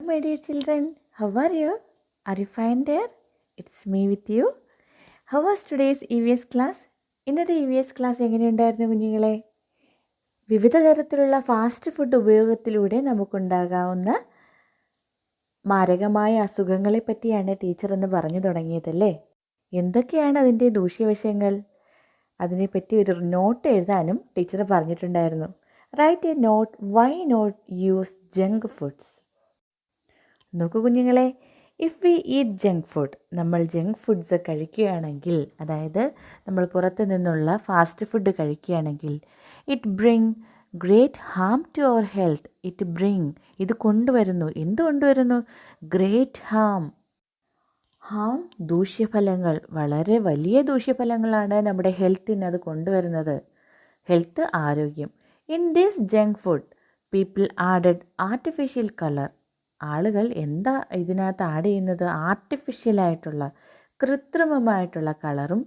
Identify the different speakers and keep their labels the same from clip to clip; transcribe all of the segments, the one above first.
Speaker 1: My dear children, how are you? Are you fine there? It's me with you. How was today's EVS class? ഇന്നത്തെ EVS class എങ്ങനെയുണ്ടായിരുന്നു കുഞ്ഞുങ്ങളെ? വിവിധ തരത്തിലുള്ള fast food ഉപയോഗത്തിലൂടെ നമുക്കുണ്ടാകാവുന്ന മാരകമായ അസുഖങ്ങളെ പറ്റിയാണ് ടീച്ചർ എന്ന് പറഞ്ഞു തുടങ്ങിയതല്ലേ? എന്തൊക്കെയാണ് അതിൻ്റെ ദൂഷ്യവശങ്ങൾ? അതിനെപ്പറ്റി ഒരു നോട്ട് എഴുതാനും ടീച്ചർ പറഞ്ഞിട്ടുണ്ടായിരുന്നു. Write a note, why not use junk foods? നോക്കൂ കുഞ്ഞുങ്ങളെ, if we eat junk food, നമ്മൾ ജങ്ക് ഫുഡ്സ് കഴിക്കുകയാണെങ്കിൽ, അതായത് നമ്മൾ പുറത്തു നിന്നുള്ള ഫാസ്റ്റ് ഫുഡ് കഴിക്കുകയാണെങ്കിൽ, it bring great harm to our health. ഇത് കൊണ്ടുവരുന്നു, എന്ത് കൊണ്ടുവരുന്നു? Great Ham. ദൂഷ്യഫലങ്ങൾ, വളരെ വലിയ ദൂഷ്യഫലങ്ങളാണ് നമ്മുടെ ഹെൽത്തിന് അത് കൊണ്ടുവരുന്നത്. ഹെൽത്ത്, ആരോഗ്യം. In this junk food people added artificial colour. ആളുകൾ എന്താ ഇതിനകത്ത് ആഡ് ചെയ്യുന്നത്? ആർട്ടിഫിഷ്യലായിട്ടുള്ള, കൃത്രിമമായിട്ടുള്ള കളറും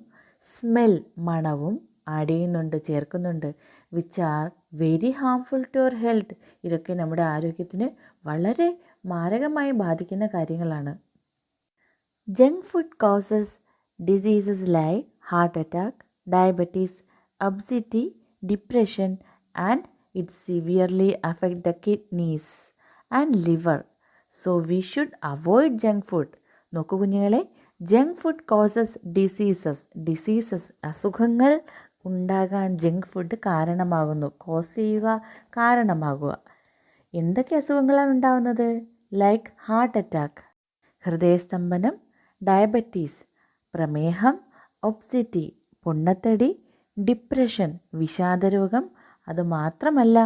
Speaker 1: സ്മെൽ, മണവും ആഡ് ചെയ്യുന്നുണ്ട്, ചേർക്കുന്നുണ്ട്. Which are very harmful to our health. ഇതൊക്കെ നമ്മുടെ ആരോഗ്യത്തിന് വളരെ മാരകമായി ബാധിക്കുന്ന കാര്യങ്ങളാണ്. Junk food causes diseases like heart attack, diabetes, obesity, depression and it severely affect the kidneys and liver. So we should avoid junk food. നോക്കൂ കുഞ്ഞുങ്ങളെ, junk food causes diseases, അസുഖങ്ങൾ ഉണ്ടാകാൻ ജങ്ക് ഫുഡ് കാരണമാകുന്നു. കോസ് ചെയ്യുക, കാരണമാകുക. എന്തൊക്കെ അസുഖങ്ങളാണ് ഉണ്ടാകുന്നത്? Like heart attack, ഹൃദയസ്തംഭനം, diabetes, പ്രമേഹം, ഒബ്സിറ്റി, പൊണ്ണത്തടി, ഡിപ്രഷൻ, വിഷാദരോഗം. അതുമാത്രമല്ല,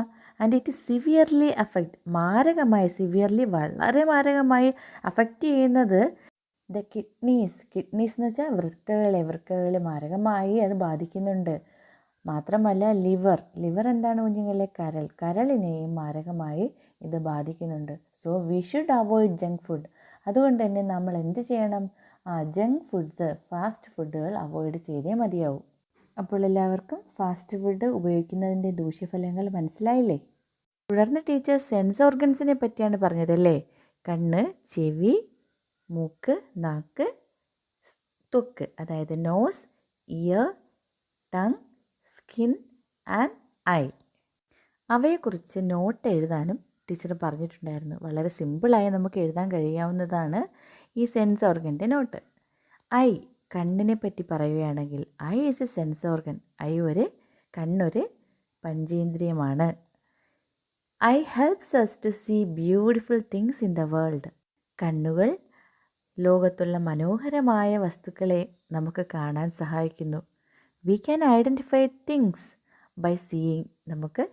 Speaker 1: and it severely affect, severely വളരെ മാരകമായി അഫക്റ്റ് ചെയ്യുന്നത് ദ കിഡ്നീസ് എന്ന് വെച്ചാൽ വൃക്കകളെ മാരകമായി അത് ബാധിക്കുന്നുണ്ട്. മാത്രമല്ല ലിവർ എന്താണ് കുഞ്ഞുങ്ങളെ? കരളിനെയും മാരകമായി ഇത് ബാധിക്കുന്നുണ്ട്. So we should avoid junk food. അതുകൊണ്ട് തന്നെ നമ്മൾ എന്ത് ചെയ്യണം? ജങ്ക് ഫുഡ്സ്, ഫാസ്റ്റ് ഫുഡുകൾ അവോയ്ഡ് ചെയ്തേ മതിയാവും. അപ്പോൾ എല്ലാവർക്കും ഫാസ്റ്റ് ഫുഡ് ഉപയോഗിക്കുന്നതിൻ്റെ ദൂഷ്യഫലങ്ങൾ മനസ്സിലായില്ലേ? തുടർന്ന് ടീച്ചർ സെൻസ് ഓർഗൻസിനെ പറ്റിയാണ് പറഞ്ഞതല്ലേ? കണ്ണ്, ചെവി, മൂക്ക്, നാക്ക്, ത്വക്ക്, അതായത് nose, ear, tongue, skin and eye. അവയെക്കുറിച്ച് നോട്ട് എഴുതാനും ടീച്ചർ പറഞ്ഞിട്ടുണ്ടായിരുന്നു. വളരെ സിമ്പിളായി നമുക്ക് എഴുതാൻ കഴിയാവുന്നതാണ് ഈ സെൻസ് ഓർഗൻ്റെ നോട്ട്. ഐ, കണ്ണിനെ പറ്റി പറയുകയാണെങ്കിൽ, eye is a sense organ. കണ്ണൊരു പഞ്ചേന്ദ്രിയമാണ്. Eye helps us to see beautiful things in the world. കണ്ണുകൾ ലോകത്തുള്ള മനോഹരമായ വസ്തുക്കളെ നമുക്ക് കാണാൻ സഹായിക്കുന്നു. We can identify things by seeing. നമുക്ക്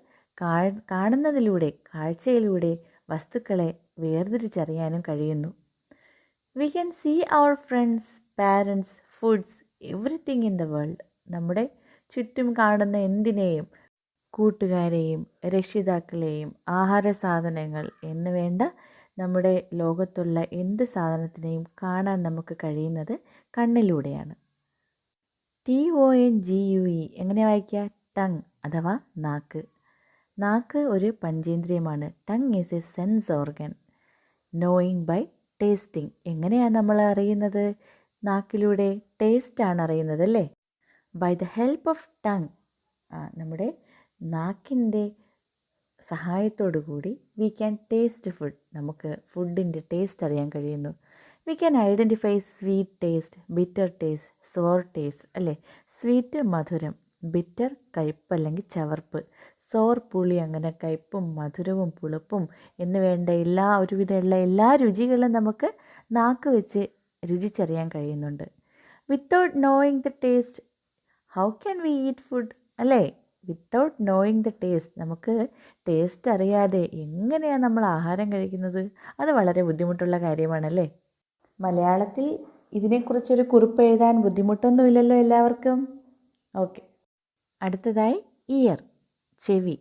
Speaker 1: കാണുന്നതിലൂടെ, കാഴ്ചയിലൂടെ വസ്തുക്കളെ വേർതിരിച്ചറിയാനും കഴിയുന്നു. We can see our friends, parents, foods, everything in the world. നമ്മുടെ ചുറ്റും കാണുന്ന എന്തിനേയും, കൂട്ടുകാരെയും രക്ഷിതാക്കളെയും ആഹാര സാധനങ്ങൾ എന്ന് വേണ്ട നമ്മുടെ ലോകത്തുള്ള എന്ത് സാധനത്തിനെയും കാണാൻ നമുക്ക് കഴിയുന്നത് കണ്ണിലൂടെയാണ്. TONGUE എങ്ങനെ വായിക്കുക? ടങ് അഥവാ നാക്ക്. നാക്ക് ഒരു പഞ്ചേന്ദ്രിയമാണ്. Tongue is a sense organ. Knowing by tasting. എങ്ങനെയാണ് നമ്മൾ അറിയുന്നത്? നാക്കിലൂടെ ടേസ്റ്റാണ് അറിയുന്നത് അല്ലേ? By the help of tongue, നമ്മുടെ നാക്കിൻ്റെ സഹായത്തോടു കൂടി വി ക്യാൻ ടേസ്റ്റ് ഫുഡ്. നമുക്ക് ഫുഡിൻ്റെ ടേസ്റ്റ് അറിയാൻ കഴിയുന്നു. We can identify sweet taste, bitter taste, sour taste അല്ലേ? സ്വീറ്റ് മധുരം, ബിറ്റർ കയ്പ്പ് അല്ലെങ്കിൽ ചവർപ്പ്, സോർ പുളി. അങ്ങനെ കയ്പ്പും മധുരവും പുളിപ്പും എന്ന് വേണ്ട ഒരുവിധമുള്ള എല്ലാ രുചികളും നമുക്ക് നാക്ക് വെച്ച് രുചിച്ചറിയാൻ കഴിയുന്നുണ്ട്. Without knowing the taste how can we eat food അല്ലേ? വിത്തൗട്ട് നോയിങ് ദ ടേസ്റ്റ്, നമുക്ക് ടേസ്റ്റ് അറിയാതെ എങ്ങനെയാണ് നമ്മൾ ആഹാരം കഴിക്കുന്നത്? അത് വളരെ ബുദ്ധിമുട്ടുള്ള കാര്യമാണല്ലേ? മലയാളത്തിൽ ഇതിനെക്കുറിച്ചൊരു കുറിപ്പ് എഴുതാൻ ബുദ്ധിമുട്ടൊന്നുമില്ലല്ലോ എല്ലാവർക്കും? ഓക്കെ. അടുത്തതായി ഇയർ, ചെവി.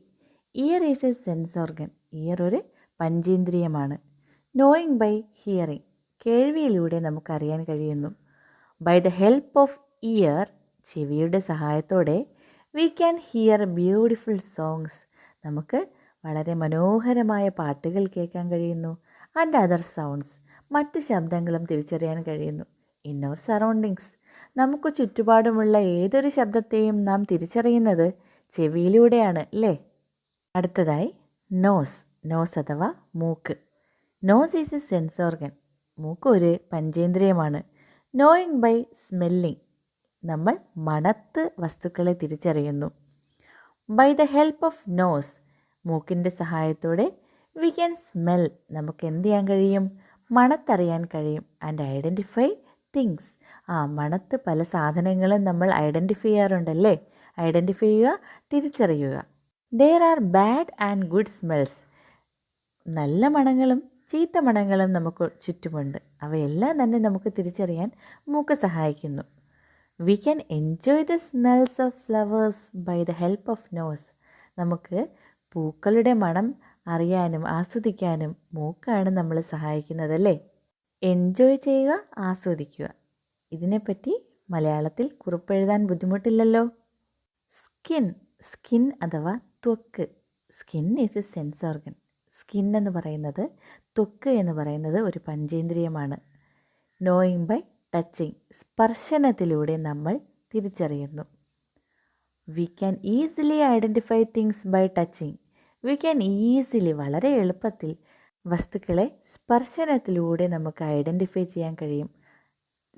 Speaker 1: Ear is a sense organ. Ear ഒരു പഞ്ചേന്ദ്രിയമാണ്. നോയിങ് ബൈ ഹിയറിങ്, കേൾവിയിലൂടെ നമുക്കറിയാൻ കഴിയുന്നു. By the help of ear, ചെവിയുടെ സഹായത്തോടെ we can hear beautiful songs. നമുക്ക് വളരെ മനോഹരമായ പാട്ടുകൾ കേൾക്കാൻ കഴിയുന്നു. ആൻഡ് അതർ സൗണ്ട്സ്, മറ്റ് ശബ്ദങ്ങളും തിരിച്ചറിയാൻ കഴിയുന്നു. ഇൻ അവർ സറൗണ്ടിങ്സ്, നമുക്ക് ചുറ്റുപാടുമുള്ള ഏതൊരു ശബ്ദത്തെയും നാം തിരിച്ചറിയുന്നത് ചെവിയിലൂടെയാണ് അല്ലേ? അടുത്തതായി നോസ്. നോസ് അഥവാ മൂക്ക്. Nose is a sense organ. മൂക്ക് ഒരു പഞ്ചേന്ദ്രിയമാണ്. നോയിങ് ബൈ സ്മെല്ലിംഗ്, നമ്മൾ മണത്ത് വസ്തുക്കളെ തിരിച്ചറിയുന്നു. By the help of nose, മൂക്കിൻ്റെ സഹായത്തോടെ വി ക്യാൻ സ്മെൽ, നമുക്ക് എന്ത് ചെയ്യാൻ കഴിയും? മണത്തറിയാൻ കഴിയും. ആൻഡ് ഐഡൻറ്റിഫൈ തിങ്സ്, മണത്ത് പല സാധനങ്ങളും നമ്മൾ ഐഡൻറ്റിഫൈ ചെയ്യാറുണ്ടല്ലേ? ഐഡൻറ്റിഫൈ ചെയ്യുക, തിരിച്ചറിയുക. There are bad and good smells, നല്ല മണങ്ങളും ചീത്ത മണങ്ങളും നമുക്ക് ചുറ്റുമുണ്ട്. അവയെല്ലാം തന്നെ നമുക്ക് തിരിച്ചറിയാൻ മൂക്ക് സഹായിക്കുന്നു. We can enjoy the smells of flowers by the help of nose, നമുക്ക് പൂക്കളുടെ മണം അറിയാനും ആസ്വദിക്കാനും മൂക്കാണ് നമ്മൾ സഹായിക്കുന്നതല്ലേ? എൻജോയ് ചെയ്യുക, ആസ്വദിക്കുക. ഇതിനെപ്പറ്റി മലയാളത്തിൽ കുറിപ്പെഴുതാൻ ബുദ്ധിമുട്ടില്ലല്ലോ. സ്കിൻ. സ്കിൻ അഥവാ ത്വക്ക്. Skin is a sense organ. Skin എന്ന് പറയുന്നത്, ത്വക്ക് എന്ന് പറയുന്നത് ഒരു പഞ്ചേന്ദ്രിയമാണ്. നോയിങ് ബൈ ടച്ചിങ്, സ്പർശനത്തിലൂടെ നമ്മൾ തിരിച്ചറിയുന്നു. We can easily identify things by touching, we can easily, വളരെ എളുപ്പത്തിൽ വസ്തുക്കളെ സ്പർശനത്തിലൂടെ നമുക്ക് ഐഡൻറ്റിഫൈ ചെയ്യാൻ കഴിയും,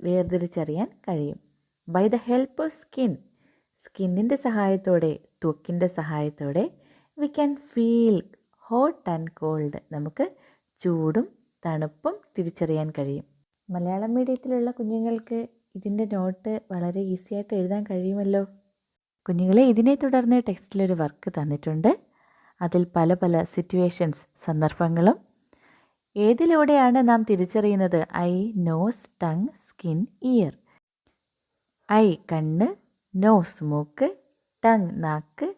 Speaker 1: വേർതിരിച്ചറിയാൻ കഴിയും. By the help of skin, സ്കിന്നിൻ്റെ സഹായത്തോടെ, ത്വക്കിൻ്റെ സഹായത്തോടെ we can feel hot and cold, നമുക്ക് ചൂടും തണുപ്പും തിരിച്ചറിയാൻ കഴിയും. മലയാളം മീഡിയത്തിലുള്ള കുഞ്ഞുങ്ങൾക്ക് ഇതിൻ്റെ നോട്ട് വളരെ ഈസി ആയിട്ട് എഴുതാൻ കഴിയുമല്ലോ. കുഞ്ഞുങ്ങളെ, ഇതിനെ തുടർന്ന് ടെക്സ്റ്റിലൊരു വർക്ക് തന്നിട്ടുണ്ട്. അതിൽ പല പല സിറ്റുവേഷൻസ്, സന്ദർഭങ്ങളും ഏതിലൂടെയാണ് നാം തിരിച്ചറിയുന്നത്? Eye, nose, tongue, skin, ear. Eye കണ്ണ്, നോസ് മൂക്ക്, ടങ് നാക്ക്,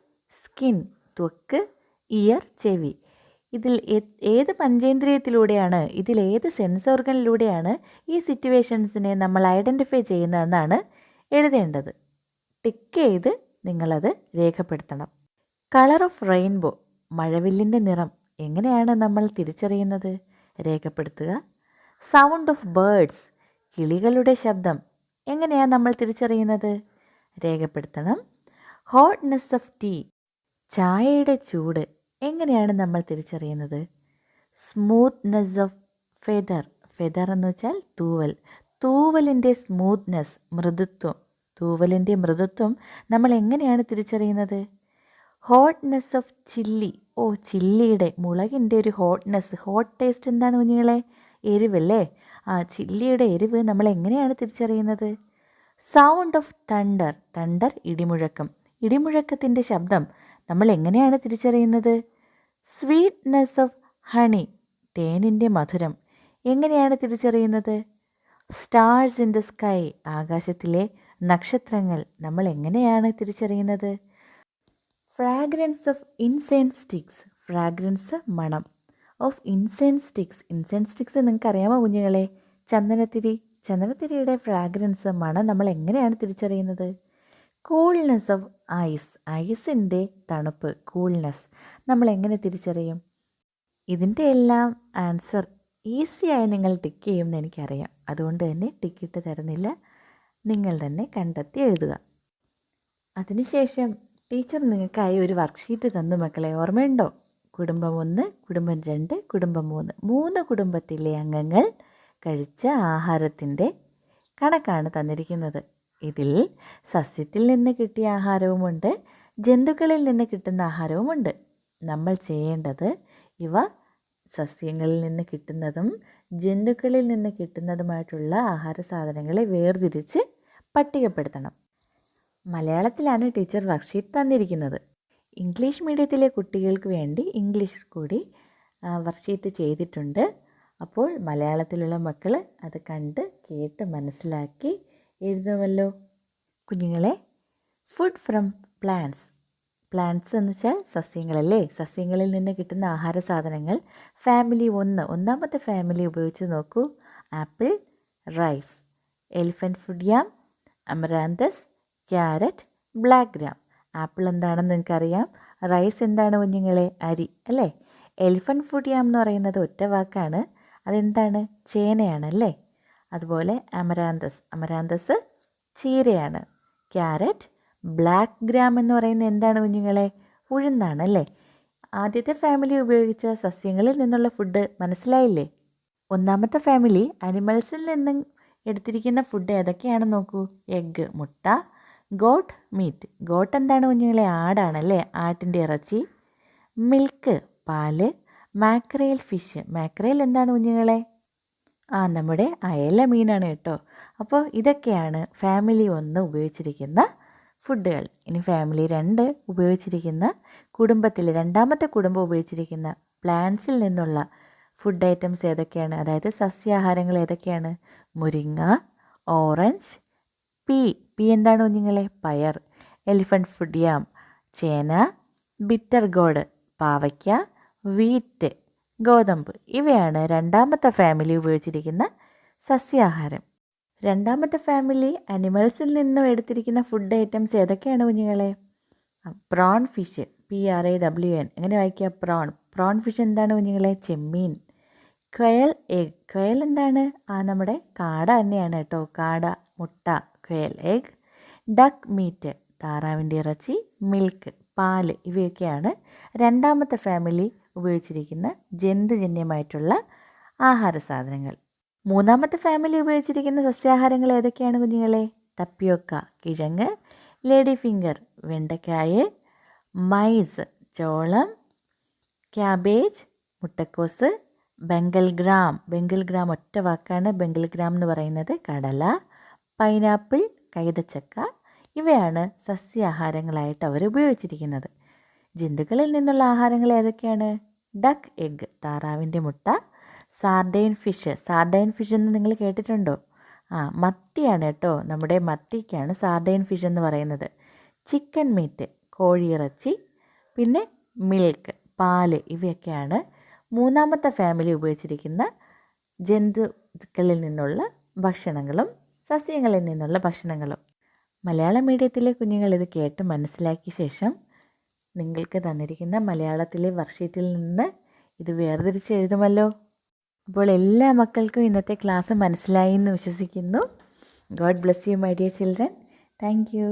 Speaker 1: സ്കിൻ ത്വക്ക്, ഇയർ ചെവി. ഇതിൽ ഏത് പഞ്ചേന്ദ്രിയത്തിലൂടെയാണ്, ഇതിലേത് സെൻസ് ഓർഗനിലൂടെയാണ് ഈ സിറ്റുവേഷൻസിനെ നമ്മൾ ഐഡൻറ്റിഫൈ ചെയ്യുന്നതെന്നാണ് എഴുതേണ്ടത്. ടിക്ക് ചെയ്ത് നിങ്ങളത് രേഖപ്പെടുത്തണം. കളർ ഓഫ് റെയിൻബോ, മഴവില്ലിൻ്റെ നിറം എങ്ങനെയാണ് നമ്മൾ തിരിച്ചറിയുന്നത്? രേഖപ്പെടുത്തുക. സൗണ്ട് ഓഫ് ബേർഡ്സ്, കിളികളുടെ ശബ്ദം എങ്ങനെയാണ് നമ്മൾ തിരിച്ചറിയുന്നത്? രേഖപ്പെടുത്തണം. ഹോട്ട്നെസ് ഓഫ് ടീ, ചായയുടെ ചൂട് എങ്ങനെയാണ് നമ്മൾ തിരിച്ചറിയുന്നത്? സ്മൂത്ത്നെസ് ഓഫ് ഫെദർ, ഫെദർ എന്ന് വെച്ചാൽ തൂവൽ, തൂവലിൻ്റെ സ്മൂത്ത്നെസ്, മൃദുത്വം, തൂവലിൻ്റെ മൃദുത്വം നമ്മൾ എങ്ങനെയാണ് തിരിച്ചറിയുന്നത്? ഹോട്ട്നെസ് ഓഫ് ചില്ലി, ചില്ലിയുടെ, മുളകിൻ്റെ ഒരു ഹോട്ട്നെസ്, ഹോട്ട് ടേസ്റ്റ് എന്താണ് കുഞ്ഞുങ്ങളെ? എരിവല്ലേ? ചില്ലിയുടെ എരിവ് നമ്മൾ എങ്ങനെയാണ് തിരിച്ചറിയുന്നത്? സൗണ്ട് ഓഫ് തണ്ടർ, തണ്ടർ ഇടിമുഴക്കം, ഇടിമുഴക്കത്തിൻ്റെ ശബ്ദം നമ്മൾ എങ്ങനെയാണ് തിരിച്ചറിയുന്നത്? സ്വീറ്റ്നെസ് ഓഫ് ഹണി, തേനിൻ്റെ മധുരം എങ്ങനെയാണ് തിരിച്ചറിയുന്നത്? സ്റ്റാർസ് ഇൻ ദ സ്കൈ, ആകാശത്തിലെ നക്ഷത്രങ്ങൾ നമ്മൾ എങ്ങനെയാണ് തിരിച്ചറിയുന്നത്? Fragrance of incense sticks, fragrance മണം, of incense sticks, incense sticks നിങ്ങൾക്ക് അറിയാമോ കുഞ്ഞുങ്ങളെ? ചന്ദനത്തിരി, ചന്ദനത്തിരിയുടെ ഫ്രാഗ്രൻസ് മണം നമ്മൾ എങ്ങനെയാണ് തിരിച്ചറിയുന്നത്? കൂൾനെസ് ഓഫ് ഐസ്, ഐസിൻ്റെ തണുപ്പ്, കൂൾനെസ് നമ്മൾ എങ്ങനെ തിരിച്ചറിയും? ഇതിൻ്റെ എല്ലാം ആൻസർ ഈസിയായി നിങ്ങൾ ടിക്ക് ചെയ്യുമെന്ന് എനിക്കറിയാം. അതുകൊണ്ട് തന്നെ ടിക്കിട്ട് തരുന്നില്ല, നിങ്ങൾ തന്നെ കണ്ടെത്തി എഴുതുക. അതിനുശേഷം ടീച്ചർ നിങ്ങൾക്കായി ഒരു വർക്ക്ഷീറ്റ് തന്നു മക്കളെ, ഓർമ്മയുണ്ടോ? കുടുംബം 1, കുടുംബം 2, കുടുംബം 3, 3 കുടുംബത്തിലെ അംഗങ്ങൾ കഴിച്ച ആഹാരത്തിൻ്റെ കണക്കാണ് തന്നിരിക്കുന്നത്. ഇതിൽ സസ്യത്തിൽ നിന്ന് കിട്ടിയ ആഹാരവുമുണ്ട്, ജന്തുക്കളിൽ നിന്ന് കിട്ടുന്ന ആഹാരവുമുണ്ട്. നമ്മൾ ചെയ്യേണ്ടത് ഇവ സസ്യങ്ങളിൽ നിന്ന് കിട്ടുന്നതും ജന്തുക്കളിൽ നിന്ന് കിട്ടുന്നതുമായിട്ടുള്ള ആഹാര സാധനങ്ങളെ വേർതിരിച്ച് പട്ടികപ്പെടുത്തണം. മലയാളത്തിലാണ് ടീച്ചർ വർക്ക്ഷീറ്റ് തന്നിരിക്കുന്നത്. ഇംഗ്ലീഷ് മീഡിയത്തിലെ കുട്ടികൾക്ക് വേണ്ടി ഇംഗ്ലീഷ് കൂടി വർക്ക്ഷീറ്റ് ചെയ്തിട്ടുണ്ട്. അപ്പോൾ മലയാളത്തിലുള്ള മക്കൾ അത് കണ്ട് കേട്ട് മനസ്സിലാക്കി എഴുതുമല്ലോ. കുഞ്ഞുങ്ങളെ, ഫുഡ് ഫ്രം പ്ലാന്റ്സ്, പ്ലാന്റ്സ് എന്ന് വെച്ചാൽ സസ്യങ്ങളല്ലേ? സസ്യങ്ങളിൽ നിന്ന് കിട്ടുന്ന ആഹാര സാധനങ്ങൾ ഫാമിലി 1, ഒന്നാമത്തെ ഫാമിലി ഉപയോഗിച്ച് നോക്കൂ. ആപ്പിൾ, റൈസ്, എലിഫൻറ്റ് ഫുഡ് യാം, അമറാന്തസ്, ക്യാരറ്റ്, ബ്ലാക്ക് ഗ്രാം. ആപ്പിൾ എന്താണെന്ന് നിങ്ങൾക്കറിയാം. റൈസ് എന്താണ് കുഞ്ഞുങ്ങളെ? അരി അല്ലേ? എലിഫൻറ്റ് ഫുഡ് യാം എന്ന് പറയുന്നത് ഒറ്റ വാക്കാണ്. അതെന്താണ്? ചേനയാണല്ലേ. അതുപോലെ അമരാന്തസ് ചീരയാണ്. ക്യാരറ്റ്, ബ്ലാക്ക് ഗ്രാം എന്ന് പറയുന്നത് എന്താണ് കുഞ്ഞുങ്ങളെ? ഉഴുന്നാണല്ലേ. ആദ്യത്തെ ഫാമിലി ഉപയോഗിച്ച സസ്യങ്ങളിൽ നിന്നുള്ള ഫുഡ് മനസ്സിലായില്ലേ? ഒന്നാമത്തെ ഫാമിലി അനിമൽസിൽ നിന്നും എടുത്തിരിക്കുന്ന ഫുഡ് ഏതൊക്കെയാണെന്ന് നോക്കൂ. എഗ്ഗ് മുട്ട, ഗോട്ട് മീറ്റ്. ഗോട്ട് എന്താണ് കുഞ്ഞുങ്ങളെ? ആടാണല്ലേ, ആട്ടിൻ്റെ ഇറച്ചി. മിൽക്ക് പാല്, മാക്രേൽ ഫിഷ്. മാക്രേൽ എന്താണ് കുഞ്ഞുങ്ങളെ? നമ്മുടെ അയല മീനാണ് കേട്ടോ. അപ്പോൾ ഇതൊക്കെയാണ് ഫാമിലി 1 ഉപയോഗിച്ചിരിക്കുന്ന ഫുഡുകൾ. ഇനി ഫാമിലി 2 ഉപയോഗിച്ചിരിക്കുന്ന കുടുംബത്തിൽ രണ്ടാമത്തെ കുടുംബം ഉപയോഗിച്ചിരിക്കുന്ന പ്ലാന്റ്സിൽ നിന്നുള്ള ഫുഡ് ഐറ്റംസ് ഏതൊക്കെയാണ്? അതായത് സസ്യാഹാരങ്ങൾ ഏതൊക്കെയാണ്? മുരിങ്ങ, ഓറഞ്ച്, പീ എന്താണ് കുഞ്ഞുങ്ങളെ? പയർ. എലിഫന്റ് ഫുഡ് യാം ചേന, ബിറ്റർ ഗോഡ് പാവയ്ക്ക, വീറ്റ് ഗോതമ്പ്. ഇവയാണ് രണ്ടാമത്തെ ഫാമിലി ഉപയോഗിച്ചിരിക്കുന്ന സസ്യാഹാരം. രണ്ടാമത്തെ ഫാമിലി അനിമൽസിൽ നിന്നും എടുത്തിരിക്കുന്ന ഫുഡ് ഐറ്റംസ് ഏതൊക്കെയാണ് കുഞ്ഞുങ്ങളെ? Prawn fish, PRAWN. എങ്ങനെ വായിക്കുക? പ്രോൺ ഫിഷ് എന്താണ് കുഞ്ഞുങ്ങളെ? ചെമ്മീൻ. ക്വയൽ എഗ്. ക്വയൽ എന്താണ്? നമ്മുടെ കാട തന്നെയാണ് കേട്ടോ. കാട മുട്ട, ക്വയൽ എഗ്. ഡക്ക് മീറ്റ് താറാവിൻ്റെ ഇറച്ചി. മിൽക്ക് പാല്. ഇവയൊക്കെയാണ് രണ്ടാമത്തെ ഫാമിലി ഉപയോഗിച്ചിരിക്കുന്ന ജന്തുജന്യമായിട്ടുള്ള ആഹാര സാധനങ്ങൾ. മൂന്നാമത്തെ ഫാമിലി ഉപയോഗിച്ചിരിക്കുന്ന സസ്യാഹാരങ്ങൾ ഏതൊക്കെയാണ് കുഞ്ഞുങ്ങളെ? തപ്പിയോക്ക കിഴങ്ങ്, ലേഡി ഫിംഗർ വെണ്ടക്കായ, മൈസ് ചോളം, ക്യാബേജ് മുട്ടക്കോസ്, ബംഗൽ ഗ്രാം ഒറ്റ വാക്കാണ് ബംഗൽ ഗ്രാം എന്ന് പറയുന്നത്. കടല, പൈനാപ്പിൾ, കൈതച്ചക്ക. ഇവയാണ് സസ്യാഹാരങ്ങളായിട്ട് അവർ ഉപയോഗിച്ചിരിക്കുന്നത്. ജന്തുക്കളിൽ നിന്നുള്ള ആഹാരങ്ങൾ ഏതൊക്കെയാണ്? ഡക്ക് എഗ് താറാവിൻ്റെ മുട്ട, സാർഡൈൻ ഫിഷ് എന്ന് നിങ്ങൾ കേട്ടിട്ടുണ്ടോ? മത്തിയാണ് കേട്ടോ. നമ്മുടെ മത്തിക്കാണ് സാർഡൈൻ ഫിഷ് എന്ന് പറയുന്നത്. ചിക്കൻ മീറ്റ് കോഴിയിറച്ചി, പിന്നെ മിൽക്ക് പാല്. ഇവയൊക്കെയാണ് മൂന്നാമത്തെ ഫാമിലി ഉപയോഗിച്ചിരിക്കുന്ന ജന്തുക്കളിൽ നിന്നുള്ള ഭക്ഷണങ്ങളും സസ്യങ്ങളിൽ നിന്നുള്ള ഭക്ഷണങ്ങളും. മലയാളം മീഡിയത്തിലെ കുഞ്ഞുങ്ങൾ ഇത് കേട്ട് മനസ്സിലാക്കിയ ശേഷം നിങ്ങൾക്ക് തന്നിരിക്കുന്ന മലയാളത്തിലെ വർക്ക്ഷീറ്റിൽ നിന്ന് ഇത് വേർതിരിച്ച് എഴുതുമല്ലോ. അപ്പോൾ എല്ലാ മക്കൾക്കും ഇന്നത്തെ ക്ലാസ് മനസ്സിലായി എന്ന് വിശ്വസിക്കുന്നു. God bless you my dear children. Thank you.